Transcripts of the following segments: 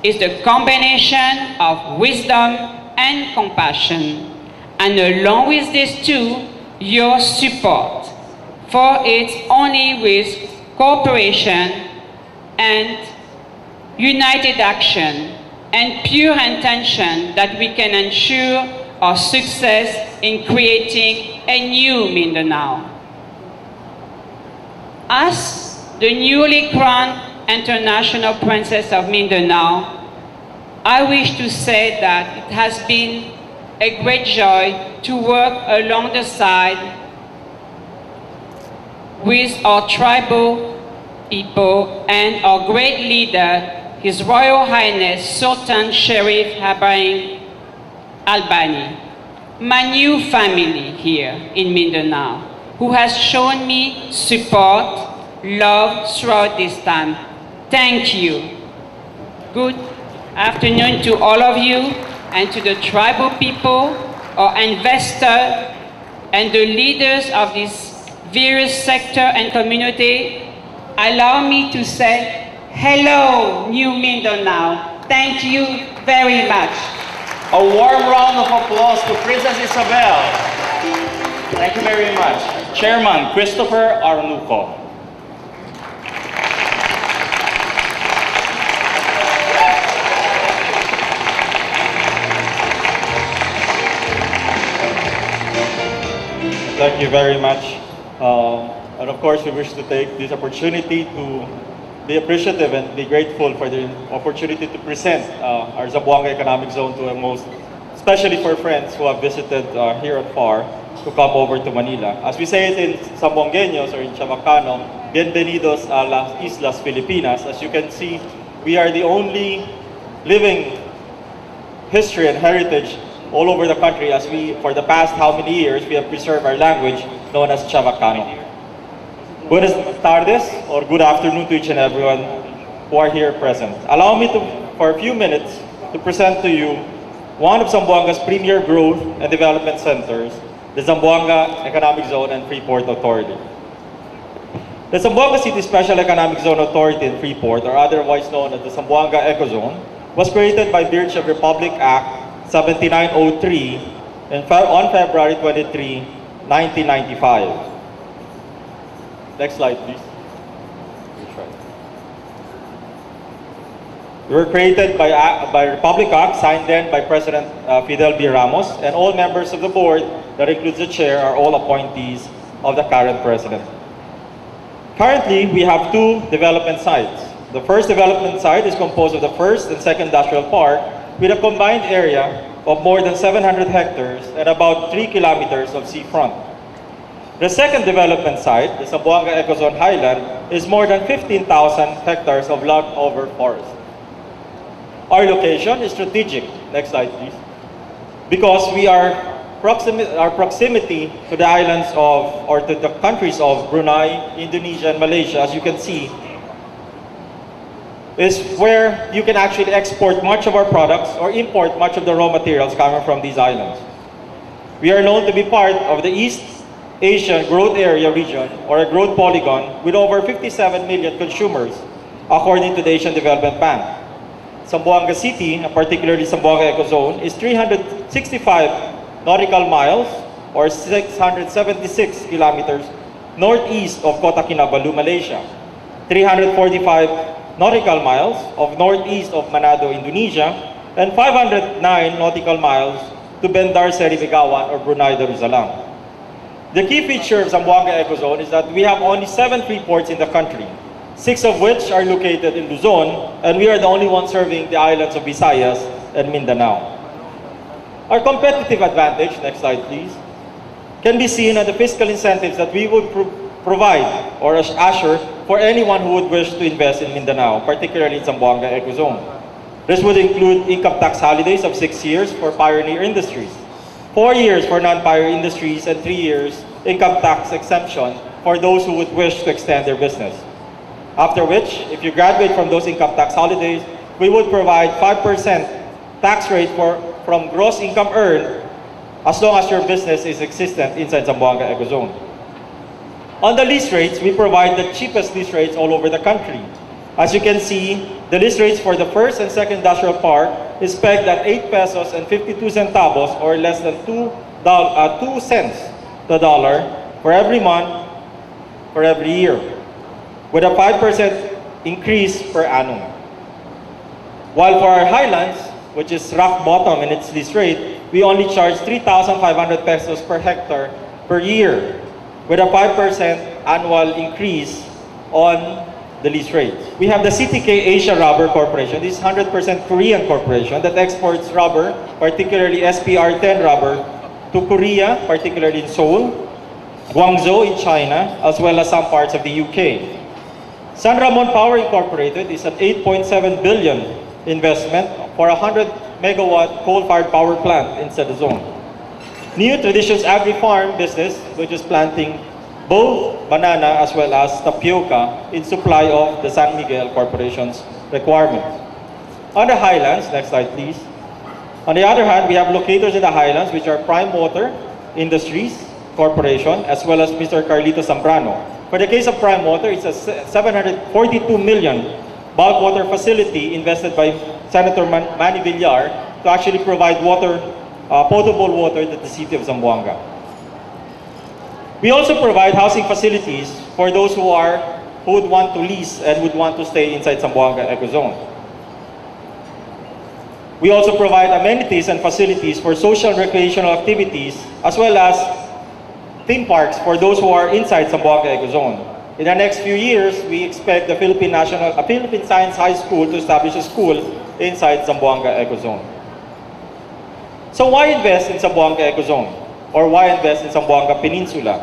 is the combination of wisdom and compassion, and along with this too, your support. For it's only with cooperation and united action and pure intention that we can ensure our success in creating a new Mindanao. As the newly crowned International Princess of Mindanao, I wish to say that it has been a great joy to work along the side with our tribal people and our great leader, His Royal Highness Sultan Shariff Ibrahim Albani, my new family here in Mindanao, who has shown me support, love throughout this time. Thank you. Good afternoon to all of you and to the tribal people, our investors, and the leaders of this various sector and community. Allow me to say, hello, New Mindanao. Thank you very much. A warm round of applause to Princess Isabel. Thank you very much. Chairman Christopher Arnuco. Thank you very much. And of course, we wish to take this opportunity to be appreciative and be grateful for the opportunity to present our Zamboanga Economic Zone to most, especially for friends who have visited here at FAR to come over to Manila. As we say it in Zamboangueños or in Chavacano, bienvenidos a las Islas Filipinas. As you can see, we are the only living history and heritage all over the country, as we, for the past how many years, we have preserved our language known as Chavacano. Buenas tardes, or good afternoon to each and everyone who are here present. Allow me to, for a few minutes, to present to you one of Zamboanga's premier growth and development centers, the Zamboanga Economic Zone and Freeport Authority. The Zamboanga City Special Economic Zone Authority in Freeport, or otherwise known as the Zamboanga Ecozone, was created by virtue of Republic Act 7903 on February 23, 1995. Next slide, please. They were created by Republic Act, signed then by President Fidel B. Ramos, and all members of the board, that includes the chair, are all appointees of the current president. Currently, we have two development sites. The first development site is composed of the first and second industrial park, with a combined area of more than 700 hectares and about 3 kilometers of seafront. The second development site, the Zamboanga Ecozone Highland, is more than 15,000 hectares of land-over forest. Our location is strategic. Next slide, please. Because our proximity to the islands of, or to the countries of Brunei, Indonesia, and Malaysia, as you can see, is where you can actually export much of our products or import much of the raw materials coming from these islands. We are known to be part of the East Asian Growth Area region, or a growth polygon, with over 57 million consumers, according to the Asian Development Bank. Zamboanga City, and particularly Zamboanga Ecozone, is 365 nautical miles, or 676 kilometers, northeast of Kota Kinabalu, Malaysia, 345 nautical miles of northeast of Manado, Indonesia, and 509 nautical miles to Bendar Seri Begawan or Brunei Darussalam. The key feature of Zamboanga Ecozone is that we have only 7 free ports in the country, 6 of which are located in Luzon, and we are the only one serving the islands of Visayas and Mindanao. Our competitive advantage, next slide please, can be seen on the fiscal incentives that we would provide or assure for anyone who would wish to invest in Mindanao, particularly in Zamboanga Ecozone. This would include income tax holidays of 6 years for pioneer industries, 4 years for non-pioneer industries, and 3 years income tax exemption for those who would wish to extend their business. After which, if you graduate from those income tax holidays, we would provide 5% tax rate from gross income earned as long as your business is existent inside Zamboanga Ecozone. On the lease rates, we provide the cheapest lease rates all over the country. As you can see, The list rates for the first and second industrial park is pegged at 8 pesos and 52 centavos, or less than 2 cents to dollar for every month for every year, with a 5% increase per annum. While for our highlands, which is rock bottom in its lease rate, we only charge 3,500 pesos per hectare per year, with a 5% annual increase on the lease rate. We have the CTK Asia Rubber Corporation. This is 100% Korean corporation that exports rubber, particularly SPR-10 rubber, to Korea, particularly in Seoul, Guangzhou in China, as well as some parts of the UK. San Ramon Power Incorporated is an 8.7 billion investment for a 100 megawatt coal-fired power plant in Sedazon. New Traditions Agri-Farm business, which is planting both banana as well as tapioca in supply of the San Miguel Corporation's requirements. On the highlands, next slide please. On the other hand, we have locators in the highlands, which are Prime Water Industries Corporation, as well as Mr. Carlito Zambrano. For the case of Prime Water, it's a 742 million bulk water facility invested by Senator Manny Villar to actually provide water, potable water to the city of Zamboanga. We also provide housing facilities for those who would want to lease and would want to stay inside Zamboanga Ecozone. We also provide amenities and facilities for social and recreational activities, as well as theme parks for those who are inside Zamboanga Ecozone. In the next few years, we expect the Philippine Science High School to establish a school inside Zamboanga Ecozone. So why invest in Zamboanga Ecozone? Or why invest in Zamboanga Peninsula?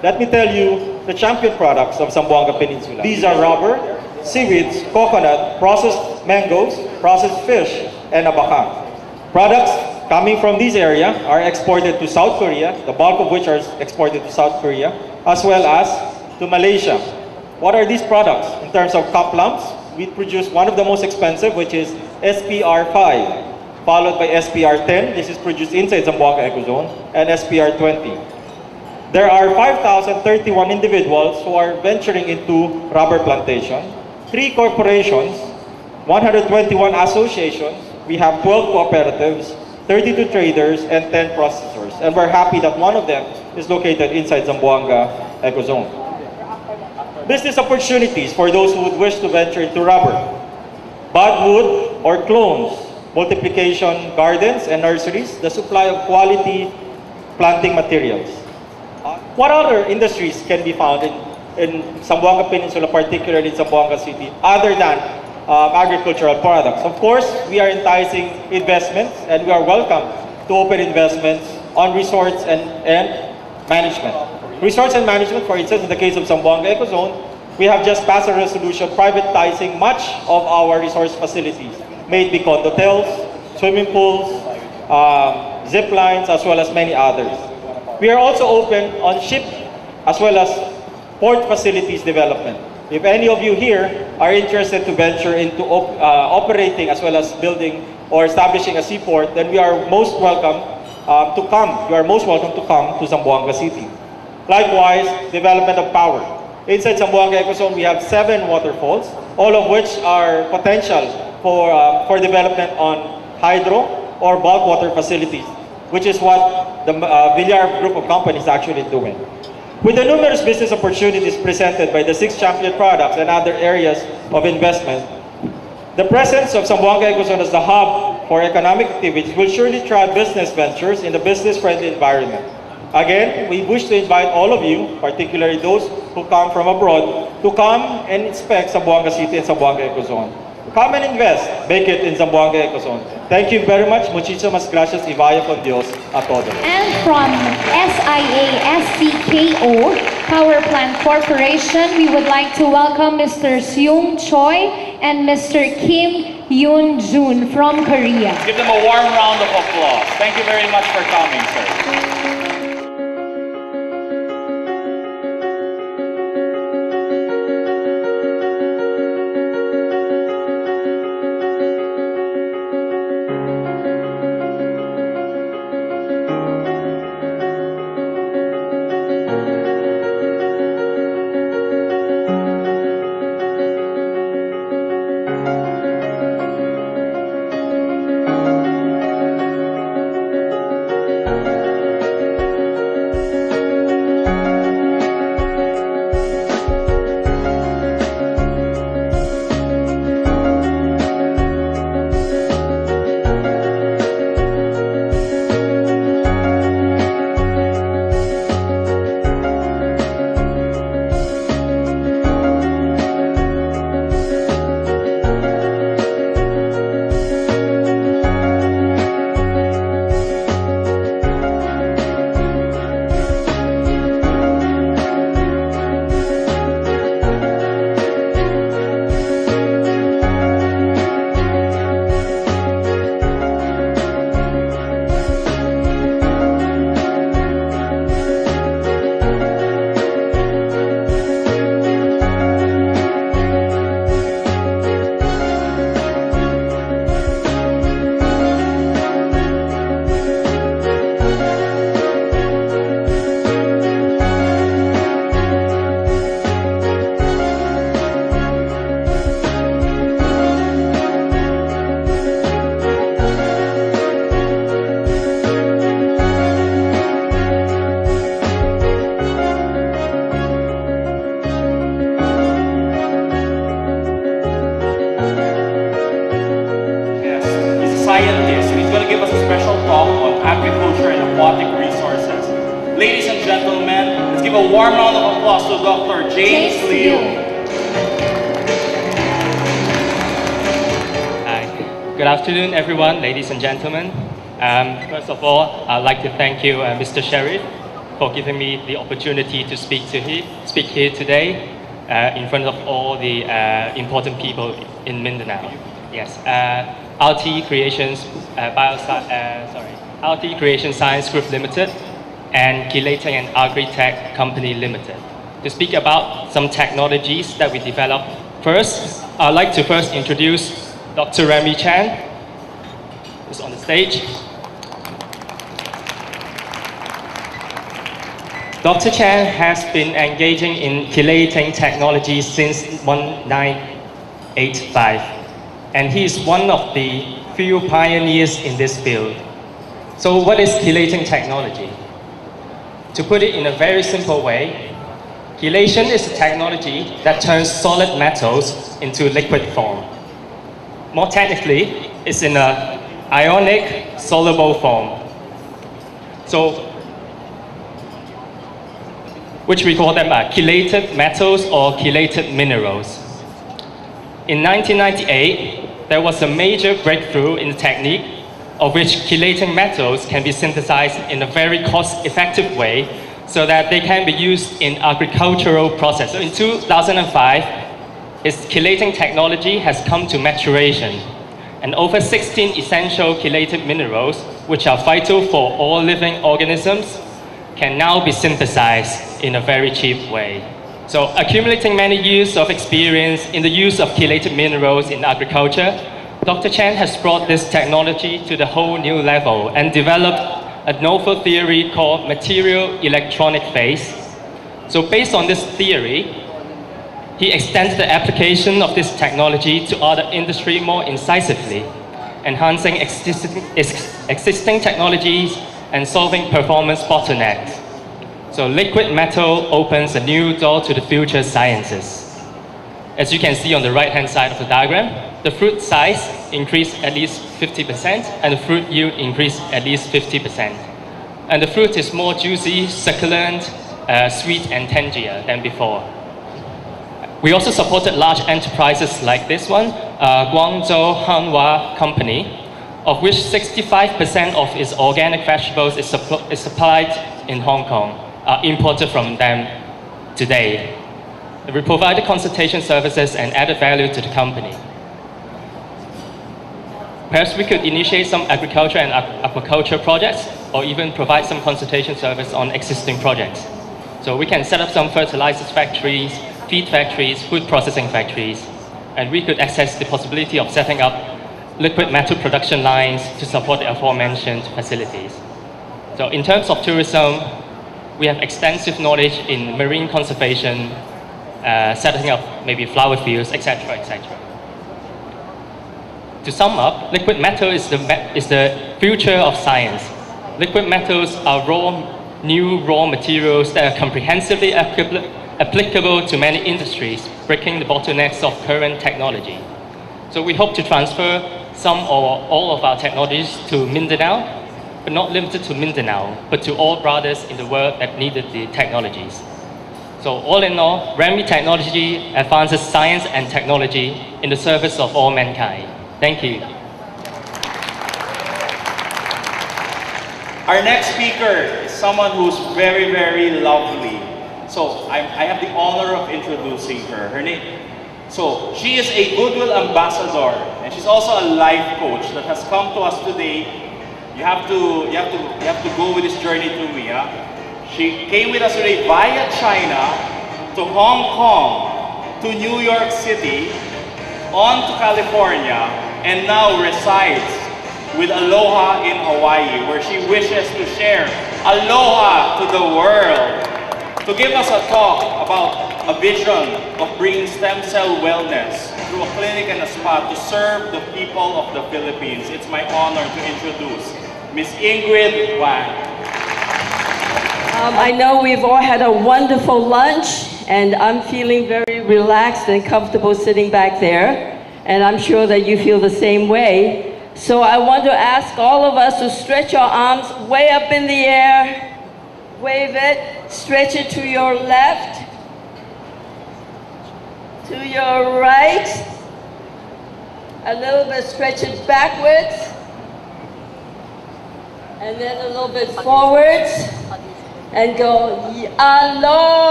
Let me tell you the champion products of Zamboanga Peninsula. These are rubber, seaweeds, coconut, processed mangoes, processed fish, and abaca. Products coming from this area are exported to South Korea, the bulk of which are exported to South Korea, as well as to Malaysia. What are these products? In terms of cup lumps, we produce one of the most expensive, which is SPR-5. Followed by SPR-10, this is produced inside Zamboanga Ecozone, and SPR-20. There are 5,031 individuals who are venturing into rubber plantation, 3 corporations, 121 associations, we have 12 cooperatives, 32 traders, and 10 processors. And we're happy that one of them is located inside Zamboanga Ecozone. Business opportunities for those who would wish to venture into rubber, budwood or clones, multiplication gardens and nurseries, the supply of quality planting materials. What other industries can be found in Zamboanga Peninsula, particularly in Zamboanga City, other than agricultural products? Of course, we are enticing investments, and we are welcome to open investments on resorts and management. Resorts and management, for instance, in the case of Zamboanga Ecozone, we have just passed a resolution privatizing much of our resource facilities, made be hotels, swimming pools, zip lines, as well as many others. We are also open on ship as well as port facilities development. If any of you here are interested to venture into operating as well as building or establishing a seaport, then we are most welcome to come. You are most welcome to come to Zamboanga City. Likewise, development of power. Inside Zamboanga Ecozone, we have 7 waterfalls, all of which are potential for development on hydro or bulk water facilities, which is what the Villar Group of companies is actually doing. With the numerous business opportunities presented by the 6 champion products and other areas of investment, the presence of Zamboanga Ecozone as the hub for economic activities will surely drive business ventures in a business-friendly environment. Again, we wish to invite all of you, particularly those who come from abroad, to come and inspect Zamboanga City and Zamboanga Ecozone. Come and invest, make it in Zamboanga Ecozone. Thank you very much. Muchísimas gracias y vaya con Dios a todos. And from SIA-SCKO Power Plant Corporation, we would like to welcome Mr. Seung Choi and Mr. Kim Yoon Jun from Korea. Give them a warm round of applause. Thank you very much for coming, sir. scientist. He's going to give us a special talk on agriculture and aquatic resources. Ladies and gentlemen, let's give a warm round of applause to Dr. James Liu. Hi. Good afternoon, everyone, ladies and gentlemen. First of all, I'd like to thank you, Mr. Shariff, for giving me the opportunity to speak here today in front of all the important people in Mindanao. Yes, RT Creation Science Group Limited and Kilating and Agri-Tech Company Limited. To speak about some technologies that we developed. First, I'd like to first introduce Dr. Remy Chan, who's on the stage. Dr. Chan has been engaging in chelating technology since 1985, and he is one of the few pioneers in this field. So what is chelating technology? To put it in a very simple way, chelation is a technology that turns solid metals into liquid form. More technically, it's in an ionic soluble form. So which we call them chelated metals or chelated minerals. In 1998, there was a major breakthrough in the technique of which chelating metals can be synthesized in a very cost-effective way so that they can be used in agricultural process. So in 2005, its chelating technology has come to maturation, and over 16 essential chelated minerals, which are vital for all living organisms, can now be synthesized in a very cheap way. So accumulating many years of experience in the use of chelated minerals in agriculture, Dr. Chan has brought this technology to the whole new level and developed a novel theory called material electronic phase. So based on this theory, he extends the application of this technology to other industry more incisively, enhancing existing technologies and solving performance bottlenecks. So liquid metal opens a new door to the future sciences. As you can see on the right-hand side of the diagram, the fruit size increased at least 50% and the fruit yield increased at least 50%. And the fruit is more juicy, succulent, sweet and tangier than before. We also supported large enterprises like this one, Guangzhou Hanwha Company, of which 65% of its organic vegetables is supplied in Hong Kong, are imported from them today. We provided consultation services and added value to the company. Perhaps we could initiate some agriculture and aquaculture projects, or even provide some consultation service on existing projects. So we can set up some fertilizers factories, feed factories, food processing factories, and we could access the possibility of setting up liquid metal production lines to support the aforementioned facilities. So in terms of tourism, we have extensive knowledge in marine conservation, setting up maybe flower fields, etc., etc. To sum up, liquid metal is the future of science. Liquid metals are new raw materials that are comprehensively applicable to many industries, breaking the bottlenecks of current technology. So we hope to transfer some or all of our technologies to Mindanao, but not limited to Mindanao, but to all brothers in the world that needed the technologies. So all in all, Remy Technology advances science and technology in the service of all mankind. Thank you. Our next speaker is someone who's very, very lovely. So I have the honor of introducing her. Her name. So she is a Goodwill Ambassador, and she's also a life coach that has come to us today. You have to go with this journey through me. Huh? She came with us today via China to Hong Kong, to New York City, on to California, and now resides with Aloha in Hawaii, where she wishes to share Aloha to the world. To give us a talk about a vision of bringing stem cell wellness through a clinic and a spa to serve the people of the Philippines. It's my honor to introduce Ms. Ingrid Wang. I know we've all had a wonderful lunch, and I'm feeling very relaxed and comfortable sitting back there, and I'm sure that you feel the same way. So I want to ask all of us to stretch our arms way up in the air. Wave it, stretch it to your left, to your right, a little bit stretch it backwards, and then a little bit forwards, and go, aloha.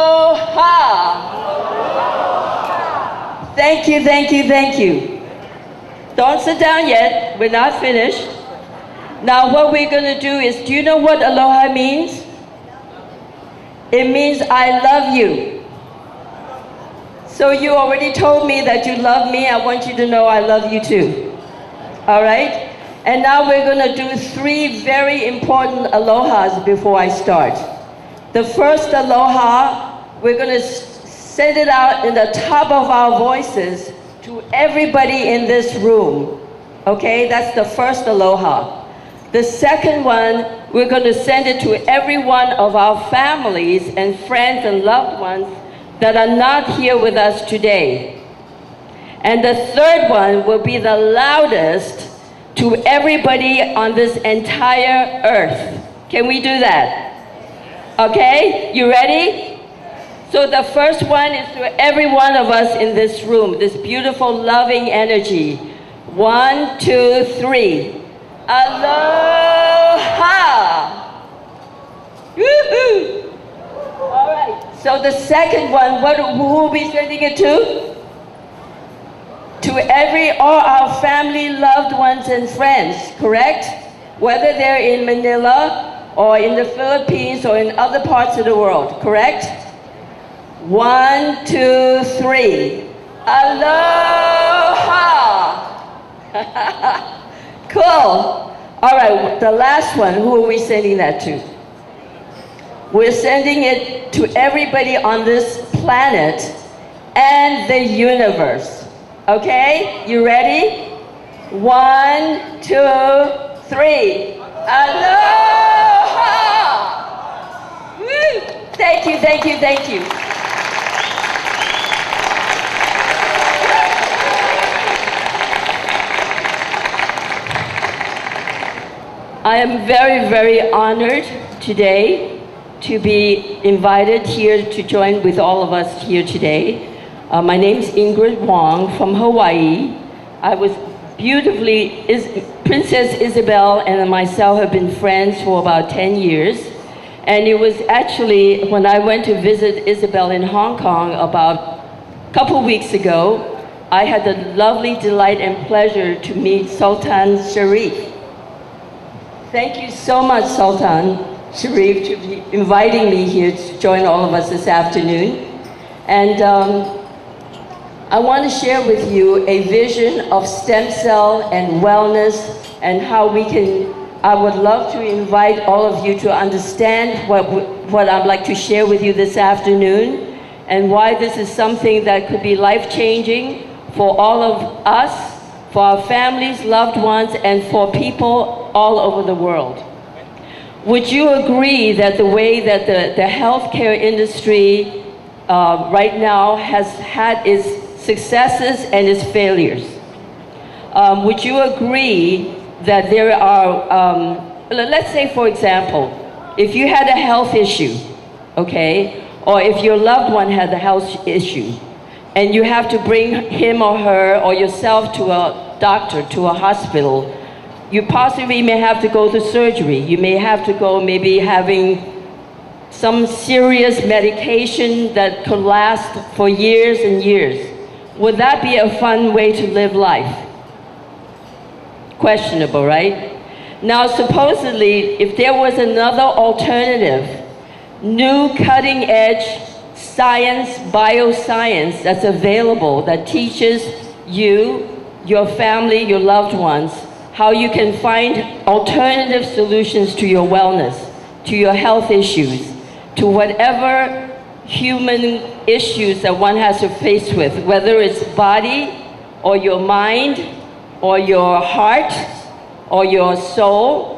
Thank you, thank you, thank you. Don't sit down yet, we're not finished. Now what we're gonna do is, do you know what aloha means? It means I love you. So you already told me that you love me. I want you to know I love you too. All right? And now we're going to do 3 very important alohas before I start. The first aloha, we're going to send it out in the top of our voices to everybody in this room. Okay? That's the first aloha. The second one, we're going to send it to every one of our families and friends and loved ones that are not here with us today. And the third one will be the loudest to everybody on this entire earth. Can we do that? Okay, you ready? So the first one is to every one of us in this room, this beautiful loving energy. 1, 2, 3. Aloha! Woohoo! All right, so the second one, who will be sending it to? To all our family, loved ones, and friends, correct? Whether they're in Manila, or in the Philippines, or in other parts of the world, correct? 1, 2, 3. Aloha! Cool. All right, the last one, who are we sending that to? We're sending it to everybody on this planet and the universe. Okay, you ready? 1, 2, 3. Aloha! Woo! Thank you, thank you, thank you. I am very, very honored today to be invited here to join with all of us here today. My name is Ingrid Wong from Hawaii. I was Princess Isabel and myself have been friends for about 10 years. And it was actually when I went to visit Isabel in Hong Kong about a couple weeks ago, I had the lovely delight and pleasure to meet Sultan Sharif. Thank you so much, Sultan Sharif, to be inviting me here to join all of us this afternoon. And I want to share with you a vision of stem cell and wellness and how we can, I would love to invite all of you to understand what I'd like to share with you this afternoon and why this is something that could be life-changing for all of us, for our families, loved ones, and for people all over the world. Would you agree that the way that the healthcare industry right now has had its successes and its failures? Would you agree that there are, let's say for example, if you had a health issue, okay, or if your loved one had a health issue, and you have to bring him or her or yourself to a doctor, to a hospital, you possibly may have to go to surgery. You may have to go maybe having some serious medication that could last for years and years. Would that be a fun way to live life? Questionable, right? Now, supposedly, if there was another alternative, new cutting-edge science, bioscience that's available that teaches you, your family, your loved ones, how you can find alternative solutions to your wellness, to your health issues, to whatever human issues that one has to face with, whether it's body or your mind or your heart or your soul.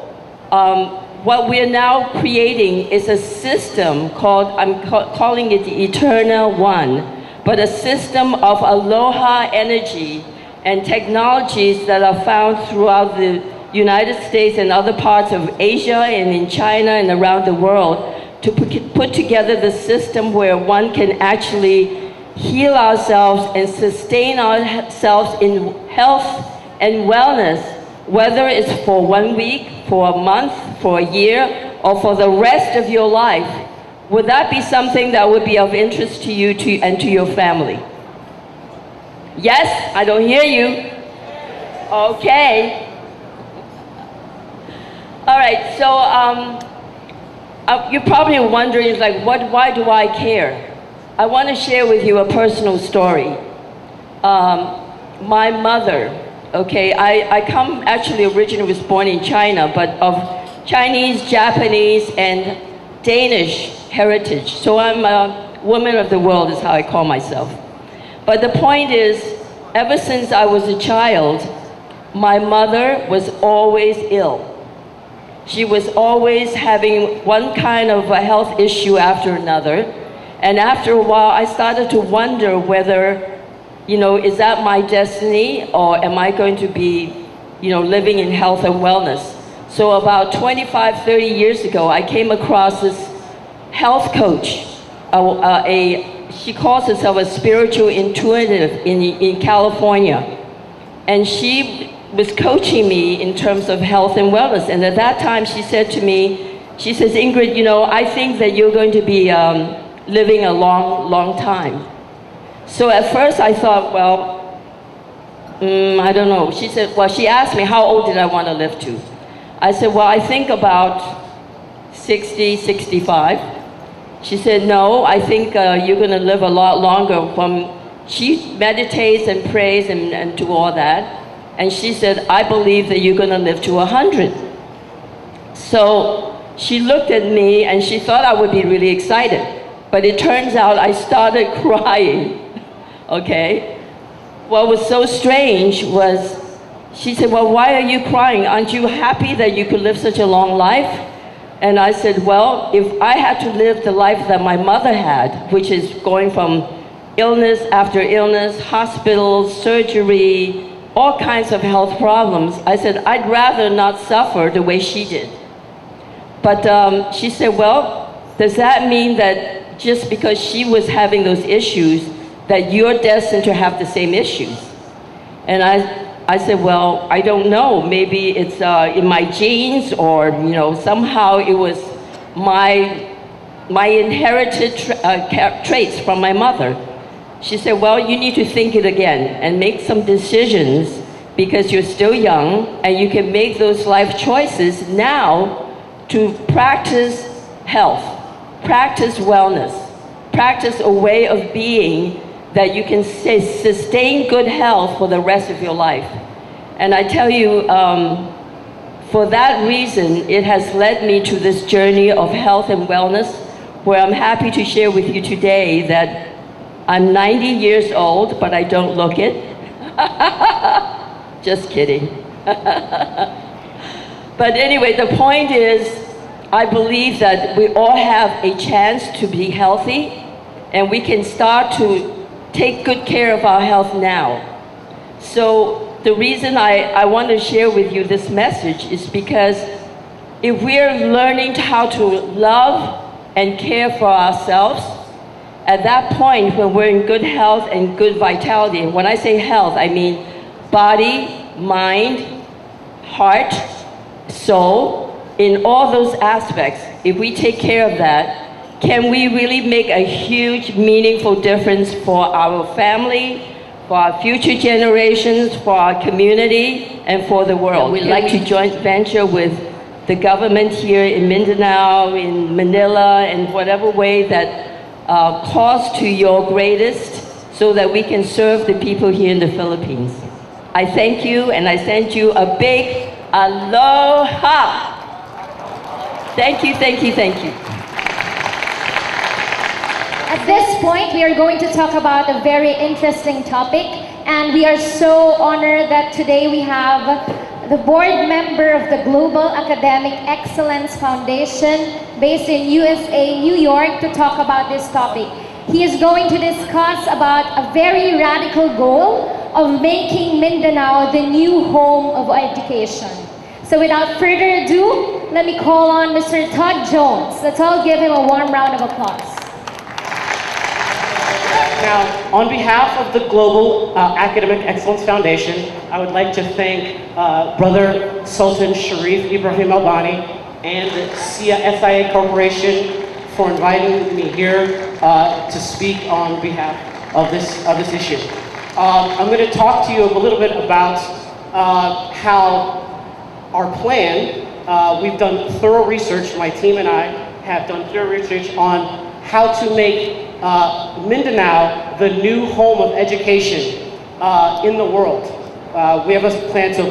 What we're now creating is a system called, I'm calling it the Eternal One, but a system of aloha energy and technologies that are found throughout the United States and other parts of Asia and in China and around the world to put together the system where one can actually heal ourselves and sustain ourselves in health and wellness, whether it's for 1 week, for a month, for a year, or for the rest of your life. Would that be something that would be of interest to you and to your family? Yes? I don't hear you. Okay. All right, so you're probably wondering, like, why do I care? I want to share with you a personal story. My mother, okay, I actually originally was born in China, but of Chinese, Japanese, and Danish heritage. So I'm a woman of the world is how I call myself. But the point is, ever since I was a child, my mother was always ill. She was always having one kind of a health issue after another. And after a while, I started to wonder whether, is that my destiny, or am I going to be, living in health and wellness? So about 25, 30 years ago, I came across this health coach. She calls herself a spiritual intuitive in California. And she was coaching me in terms of health and wellness. And at that time, she said to me, she says, Ingrid, I think that you're going to be living a long, long time. So at first I thought, well, I don't know. She said, well, she asked me how old did I want to live to. I said, well, I think about 60, 65. She said, no, I think you're going to live a lot longer. She meditates and prays and do all that. And she said, I believe that you're going to live to 100. So she looked at me and she thought I would be really excited. But it turns out I started crying, okay? What was so strange was, she said, well, why are you crying? Aren't you happy that you could live such a long life? And I said, well, if I had to live the life that my mother had, which is going from illness after illness, hospitals, surgery, all kinds of health problems, I said, I'd rather not suffer the way she did. But she said, well, does that mean that just because she was having those issues, that you're destined to have the same issues? And I said, well, I don't know. Maybe it's in my genes, or somehow it was my inherited traits from my mother. She said, well, you need to think it again and make some decisions, because you're still young and you can make those life choices now to practice health, practice wellness, practice a way of being that you can sustain good health for the rest of your life. And I tell you, for that reason, it has led me to this journey of health and wellness, where I'm happy to share with you today that I'm 90 years old, but I don't look it. Just kidding. But anyway, the point is, I believe that we all have a chance to be healthy, and we can start to take good care of our health now. So the reason I want to share with you this message is because if we're learning how to love and care for ourselves, at that point when we're in good health and good vitality, and when I say health, I mean body, mind, heart, soul, in all those aspects, if we take care of that, can we really make a huge, meaningful difference for our family, for our future generations, for our community, and for the world? We'd like to joint venture with the government here in Mindanao, in Manila, in whatever way that calls to your greatest, so that we can serve the people here in the Philippines. I thank you, and I send you a big aloha. Thank you, thank you, thank you. At this point, we are going to talk about a very interesting topic, and we are so honored that today we have the board member of the Global Academic Excellence Foundation based in USA, New York, to talk about this topic. He is going to discuss about a very radical goal of making Mindanao the new home of education. So without further ado, let me call on Mr. Todd Jones. Let's all give him a warm round of applause. Now, on behalf of the Global Academic Excellence Foundation, I would like to thank Brother Sultan Sharif Ibrahim Albani and the SIA Corporation for inviting me here to speak on behalf of this issue. I'm going to talk to you a little bit about how our plan, we've done thorough research, my team and I have done thorough research on how to make Mindanao the new home of education in the world. We have a plan, so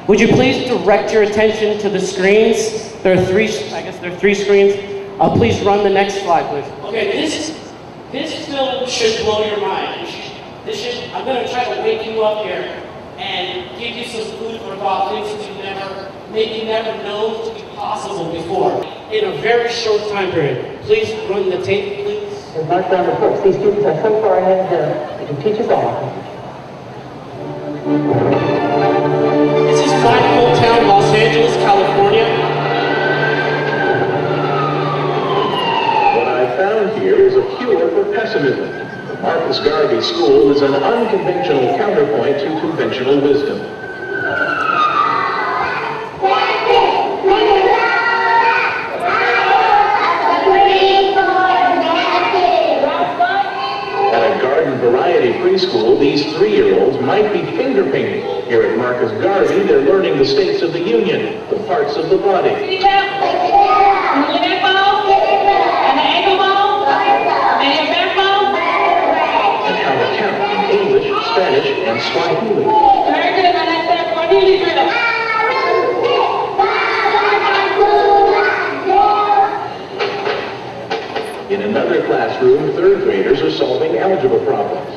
would you please direct your attention to the screens? There are three screens. Please run the next slide, please. Okay, this film should blow your mind. I'm going to try to wake you up here and give you some food for thought, things that you've maybe never known to be possible before. In a very short time period. Please run the tape, please. And mark down the books. These students are so far ahead, they can teach us all. This is my hometown, Los Angeles, California. What I found here is a cure for pessimism. The Marcus Garvey School is an unconventional counterpoint to conventional wisdom. Variety preschool, these 3-year-olds might be finger painting. Here at Marcus Garvey, they're learning the states of the union, the parts of the body. And how to count in English, Spanish, and Swahili. In another classroom, 3rd graders are solving algebra problems.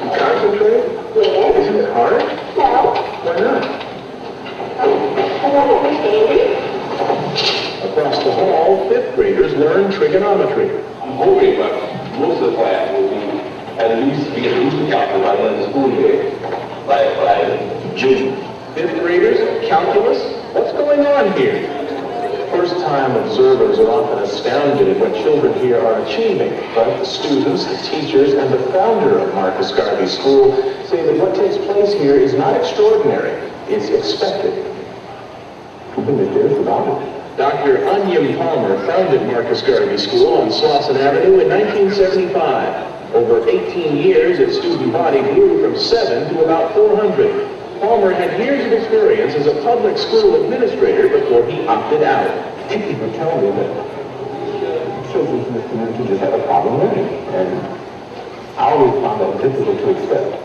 You concentrate? Yes. Isn't it hard? No. Why not? I don't understand it. Across the hall, 5th graders learn trigonometry. I'm hoping that most of the class will be at least calculus by the end of the school year, by June. 5th graders, calculus? What's going on here? First-time observers are often astounded at what children here are achieving, but the students, the teachers, and the founder of Marcus Garvey School say that what takes place here is not extraordinary, it's expected. Dr. Onyem Palmer founded Marcus Garvey School on Slauson Avenue in 1975. Over 18 years, its student body grew from 7 to about 400. Palmer had years of experience as a public school administrator before he opted out. People were telling me that children in this community just had a problem learning, and I always found that difficult to accept.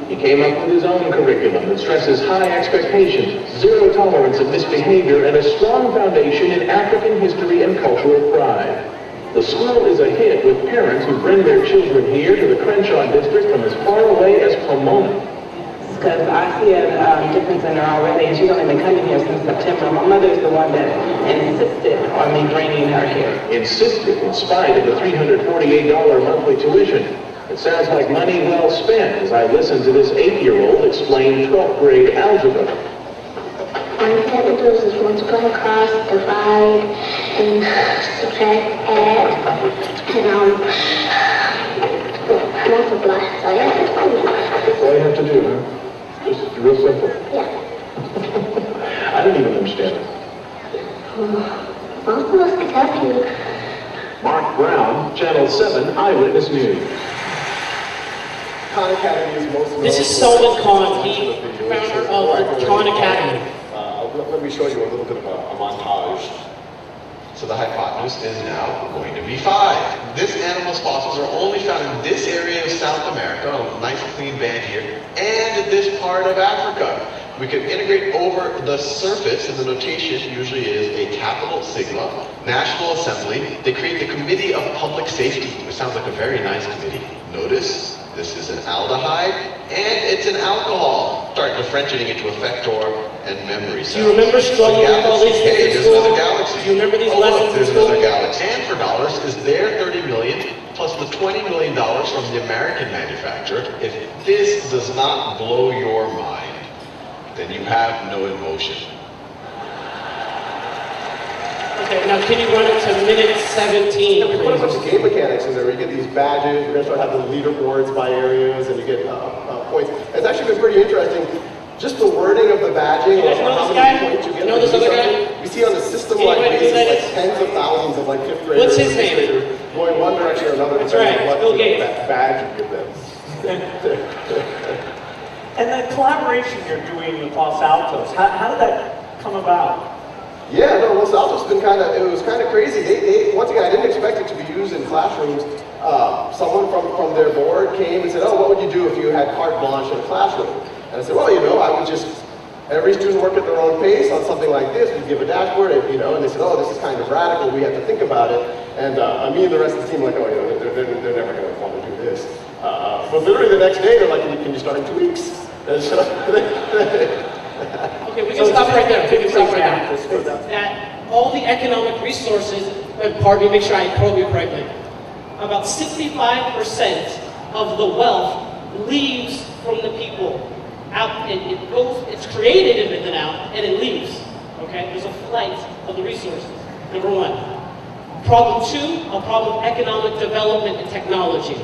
He came up with his own curriculum that stresses high expectations, zero tolerance of misbehavior, and a strong foundation in African history and cultural pride. The school is a hit with parents who bring their children here to the Crenshaw district from as far away as Pomona. Because I see a difference in her already, and she's only been coming here since September. My mother is the one that insisted on me bringing her here. Insisted in spite of the $348 monthly tuition. It sounds like money well spent as I listen to this 8-year-old explain 12th grade algebra. One thing that we do is multiply, cross, divide, and subtract, add, and multiply. So yeah, that's all. That's all you have to do, huh? Just real simple. Yeah. I don't even understand it. Most of us can help you. Mark Brown, Channel 7 Eyewitness News. Khan Academy is most This is Solomon Khan, the founder of the Khan Academy. Let me show you a little bit of a montage. So the hypotenuse is now going to be 5. This animal's fossils are only found in this area of South America, a nice clean band here, and this part of Africa. We can integrate over the surface, and the notation usually is a capital sigma, National Assembly. They create the Committee of Public Safety, which sounds like a very nice committee. Notice, this is an aldehyde, and it's an alcohol. start differentiating into effector and memory cells. Do you remember struggling with all these things? Hey, there's another galaxy. Do you remember these Oh, look, lessons in there's school? another galaxy. And for dollars is their 30 million plus the $20 million from the American manufacturer. If this does not blow your mind, then you have no emotion. Okay, now can you run it to minute 17? We put a bunch of game mechanics in there. You get these badges. We're going to start having leaderboards by areas, and you get points. It's actually been pretty interesting. Just the wording of the badging, You guys or know how this many guy? points you get. You know this other guy? We see on a system-like Anybody basis, besides- like tens of thousands of like fifth graders. What's his and sixth name? graders going one direction or another. That's depending right, on Bill what Gates. that badge you give them. And the collaboration you're doing with Los Altos, how did that come about? Yeah, no, Los Altos been it was kind of crazy. They once again, I didn't expect it to be used in classrooms. Someone from their board came and said, oh, what would you do if you had carte blanche in a classroom? And I said, well, I would just, every student work at their own pace on something like this. We'd give a dashboard, and they said, oh, this is kind of radical. We have to think about it. And me and the rest of the team were like, oh, they're never going to want to do this. But literally the next day, they're like, can you start in 2 weeks? And so, Okay, we can stop right there. We can stop right there. That all the economic resources, pardon me, make sure I quote you correctly. About 65% of the wealth leaves from the people. It's created in Mindanao and it leaves. Okay, there's a flight of the resources. Number one. Problem two, a problem of economic development and technology.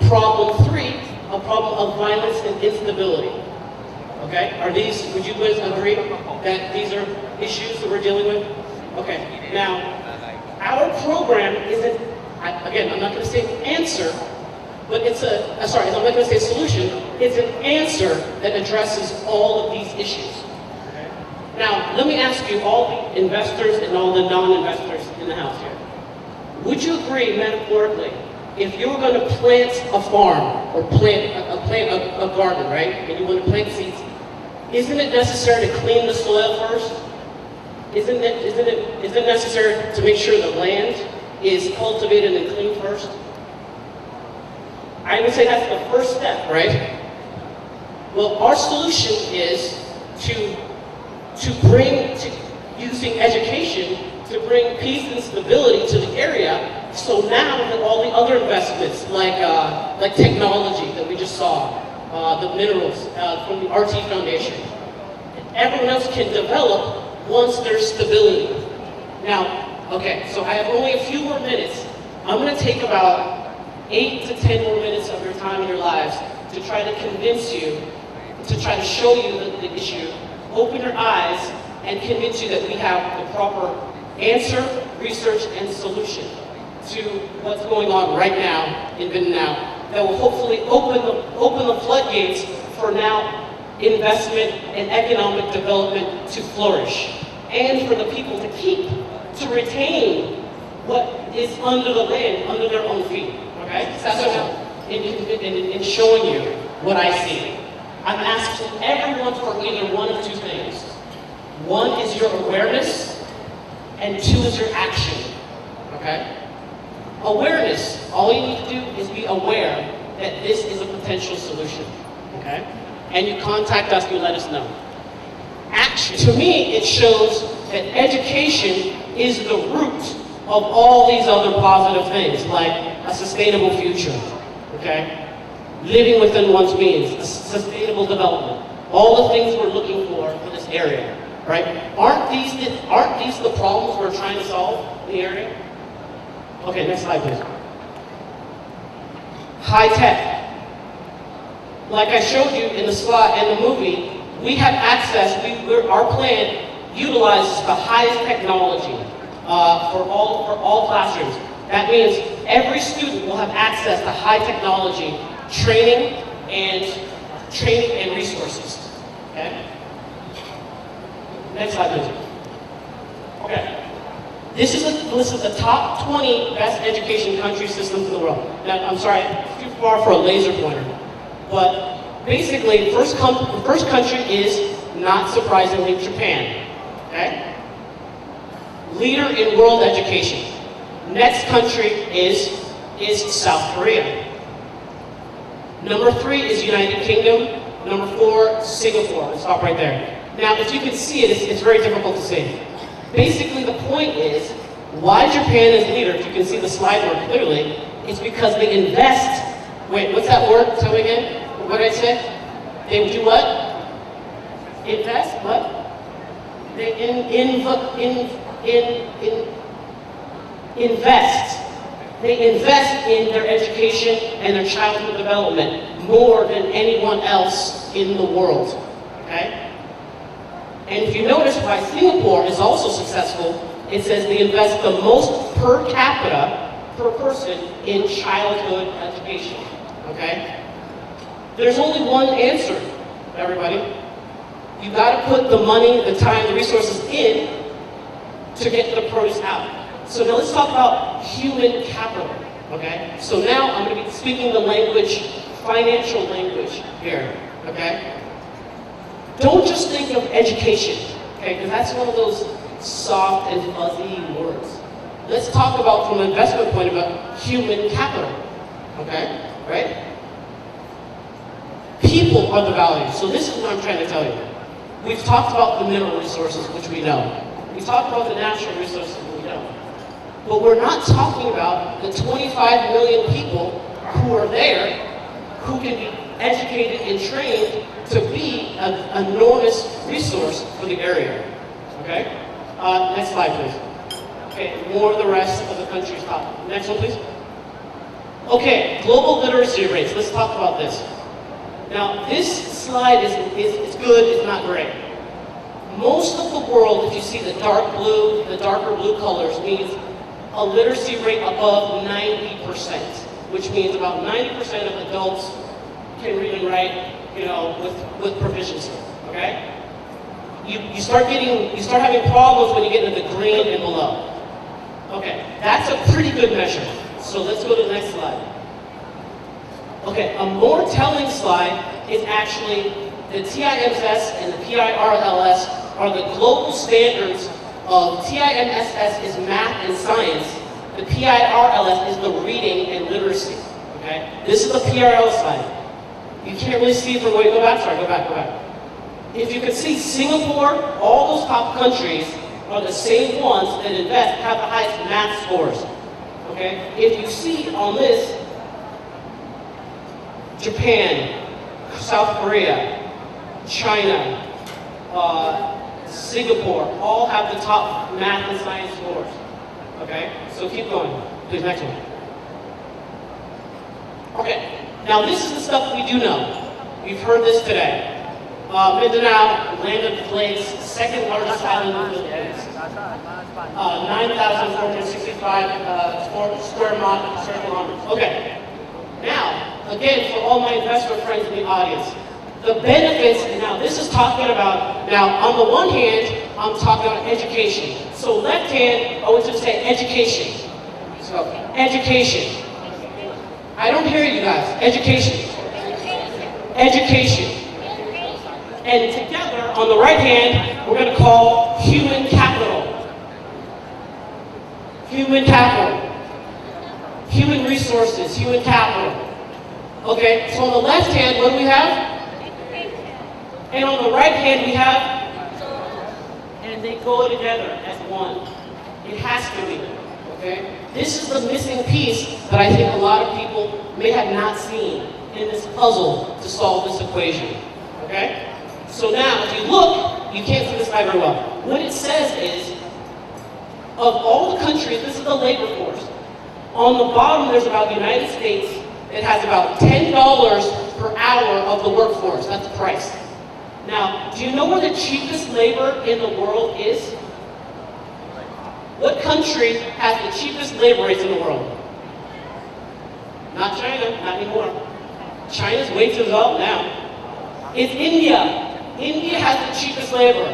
Problem three, a problem of violence and instability. Okay, would you guys agree that these are issues that we're dealing with? Okay, now, our program isn't, again, I'm not going to say answer, but I'm not going to say solution, it's an answer that addresses all of these issues. Okay? Now, let me ask you, all the investors and all the non-investors in the house here, would you agree, metaphorically, if you were going to plant a farm or plant a garden, right, and you want to plant seeds, isn't it necessary to clean the soil first? Isn't it necessary to make sure the land is cultivated and cleaned first? I would say that's the first step, right? Well, our solution is using education to bring peace and stability to the area. So now that all the other investments, like technology that we just saw, the minerals from the RT Foundation, everyone else can develop once there's stability. Now, okay, so I have only a few more minutes. I'm going to take about 8 to 10 more minutes of your time in your lives to try to convince you, to try to show you the issue, open your eyes, and convince you that we have the proper answer, research, and solution to what's going on right now in Mindanao that will hopefully open the floodgates for now investment and economic development to flourish, and for the people to retain what is under the land, under their own feet. Okay? So that's what in showing you what I see. I'm asking everyone for either one of two things. One is your awareness, and two is your action. Okay? Awareness, all you need to do is be aware that this is a potential solution. Okay? And you contact us, you let us know. Action, to me, it shows that education is the root of all these other positive things, like a sustainable future, okay? Living within one's means, sustainable development, all the things we're looking for this area, right? Aren't these the problems we're trying to solve in the area? Okay, next slide, please. High tech. Like I showed you in the slide, in the movie, we have access, our plan utilizes the highest technology for all classrooms. That means every student will have access to high technology training and resources. Okay? Next slide, please. Okay. This is a list of the top 20 best education country systems in the world. Now, I'm sorry, it's too far for a laser pointer. But basically, the first country is, not surprisingly, Japan. Okay? Leader in world education. Next country is South Korea. Number 3 is United Kingdom. Number 4, Singapore. Let's stop right there. Now, if you can see it, it's very difficult to see. Basically, the point is, why Japan is leader, if you can see the slide more clearly, it's because they invest. Wait, what's that word? Tell me again. What did I say? They do what? Invest? What? They invest. They invest in their education and their childhood development more than anyone else in the world. Okay? And if you notice why Singapore is also successful, it says they invest the most per capita per person in childhood education. Okay? There's only one answer, everybody. You gotta put the money, the time, the resources in to get the produce out. So now let's talk about human capital, okay? So now I'm gonna be speaking the language, financial language here, okay? Don't just think of education, okay? Because that's one of those soft and fuzzy words. Let's talk about, from an investment point of view, human capital, okay? Right? People are the value. So this is what I'm trying to tell you. We've talked about the mineral resources, which we know. We've talked about the natural resources, which we know. But we're not talking about the 25 million people who are there, who can be educated and trained to be an enormous resource for the area. Okay? Next slide, please. Okay, more of the rest of the country's top. Next one, please. Okay, global literacy rates. Let's talk about this. Now, this slide is good, it's not great. Most of the world, if you see the dark blue, the darker blue colors, means a literacy rate above 90%, which means about 90% of adults can read and write, you know, with proficiency, okay? You start having problems when you get into the green and below. Okay, that's a pretty good measure. So let's go to the next slide. Okay, a more telling slide is actually the TIMSS and the PIRLS are the global standards of TIMSS is math and science. The PIRLS is the reading and literacy. Okay, this is the PIRL slide. You can't really see it from where you go back. Sorry, go back. If you can see, Singapore, all those top countries are the same ones that invest, have the highest math scores. Okay, if you see on this, Japan, South Korea, China, Singapore, all have the top math and science scores. Okay, so keep going. Please, next one. Okay, now this is the stuff we do know. You've heard this today. Mindanao, land of the flakes, second largest island in the Philippines. 9,465 square kilometers. Okay, now, again, for all my investor friends in the audience, the benefits, and now this is talking about, now on the one hand, I'm talking about education. So left hand, I want you to say education. So, education. I don't hear you guys. Education. Education. And together, on the right hand, we're going to call human capital. Human capital. Human resources, human capital. Okay, so on the left hand, what do we have? And on the right hand, we have, and they go together as one. It has to be, okay? This is the missing piece that I think a lot of people may have not seen in this puzzle to solve this equation, okay? So now, if you look, you can't see this slide very well. What it says is, of all the countries, this is the labor force. On the bottom, there's about the United States. It has about $10 per hour of the workforce. That's the price. Now, do you know where the cheapest labor in the world is? What country has the cheapest labor rates in the world? Not China, not anymore. China's way too low now. It's India. India has the cheapest labor.